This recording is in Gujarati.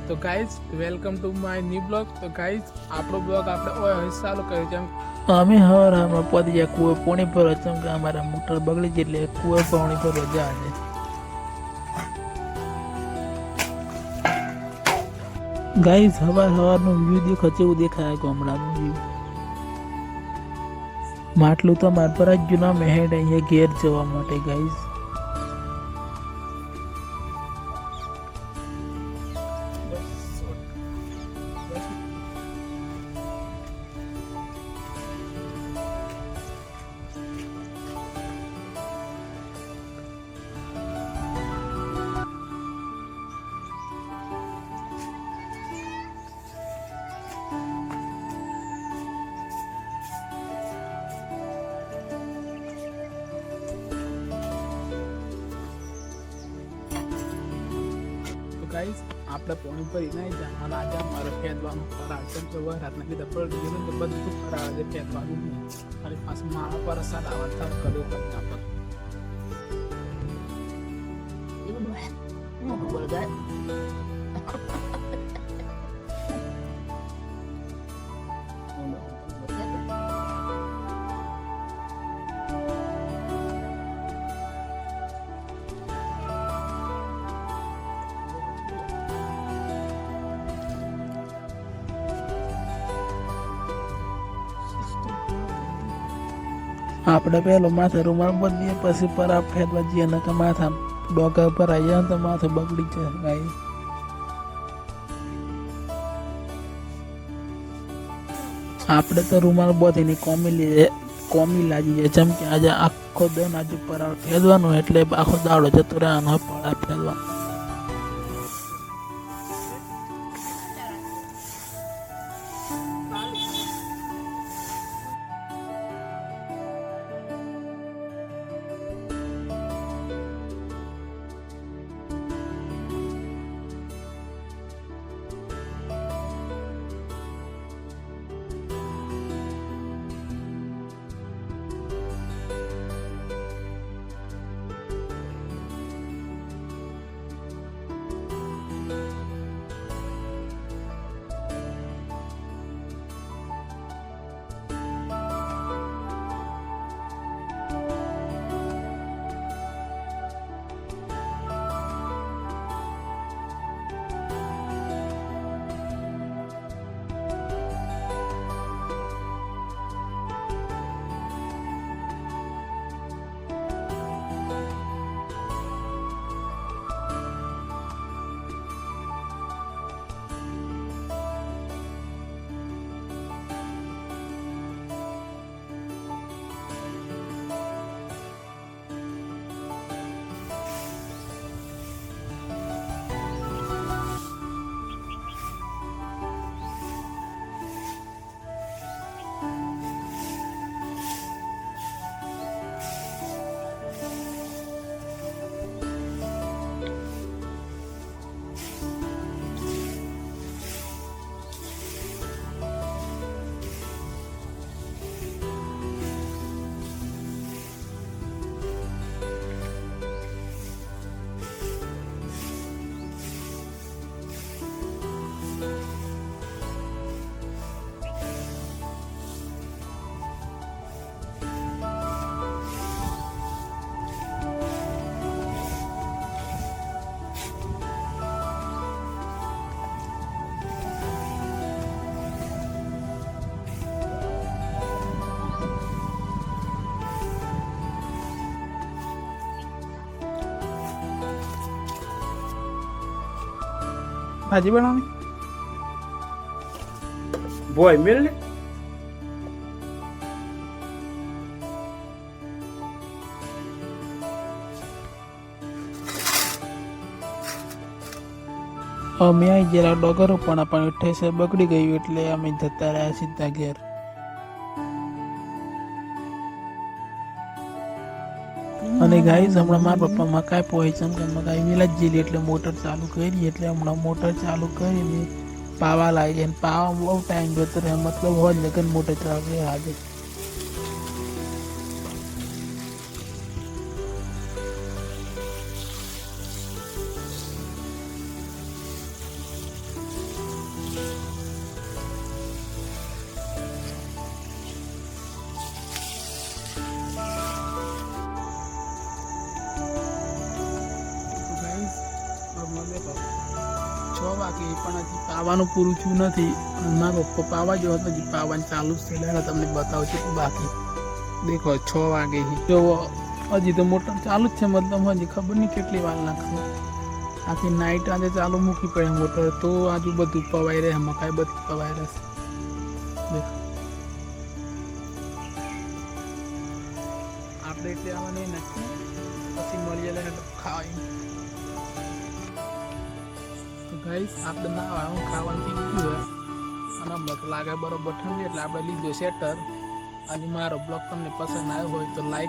તો guys welcome to my new blog. તો ગાઈઝ આપણો બ્લોગ આપણે ચાલુ કર્યો છે. અમે હવારમાં પહોંચી ગયા કુએ પાણી પર ચમ કે અમારા મોટર બગડી ગઈ એટલે કુએ પાણી પર રજા છે. ગાઈઝ સવારનો વ્યૂ દેખો કેવું દેખાય ગામડાનો વ્યૂ. માટલું તો માર પર જ જૂના મહેડ અહીંયા ઘેર જવા માટે ગાઈઝ. ગાઈઝ આપણે પાણી પર નહીં જવાનું. આજે મારે ફેંદવાનું ફરાળ કેમ કે રાતના કીધા પડી ગયું તો બધું ફરાળ છે ફેંદવાનું નહીં. અને પાછું મારા પર સાદ આવતા કર્યો કરતા પર આપણે પેલો માથે રૂમાલ બદલીએ પછી પર આપ ફેરવા જઈએ ને કે માથા ડોગા પર આવી જાય તો માથું બગડી જાય ગાઈ. આપણે તો રૂમાલ બધીને કોમી લાગી જાય જેમ કે આજે આખો દન આજે પર ફેરવાનું એટલે આખો દાડો જતો રહેવાનો પડા ફેરવાનો. ભાજી બનાવવાની બોય મિલ ને અમે આવી જરા ડોગરો પણ આપણને ઠેસે બગડી ગયું એટલે અમે જતા રહ્યા સીધા ઘેર. અને ગાઈઝ હમણાં મારા પપ્પા મકાઈ પોઈ છે કે મકાઈ વેલા જ જેલી એટલે મોટર ચાલુ કરી એટલે હમણાં મોટર ચાલુ કરીને પાવા લાગી જાય. પાવા બહુ ટાઈમ જતો રહે મતલબ હોય લગન મોટર ચાલુ રહે આજે. મોટરમાં દેખો 6 વાગે પણ હજી પાવાનું પૂરું થયું નથી. અને મારા પપ્પા પાવા જેવો હતો, હજી પાવાનું ચાલુ જ છે. એટલે તમને બતાવું છું બાકી દેખો 6 વાગે જો હજી તો મોટર ચાલુ જ છે. મતલબ હજી ખબર નહીં કેટલી વાર લાગશે. આખી નાઇટ આજે ચાલુ મૂકી પડે મોટર, તો આજુ બધું પવાઈ રહે, મકાઈ બધું પવાઈ રહેશે. દેખો આપણે એટલે આવવાની નથી, પછી મળીએ લે ખાવાય. તો ગાઈસ આપણે ના આવે ખાવાનું થઈ ગયું હોય અને હમણાં તો લાગે બરોબર ઠંડી, એટલે આપણે લીધો શેટર. અને મારો બ્લોગ તમને પસંદ આવ્યો હોય તો લાઈક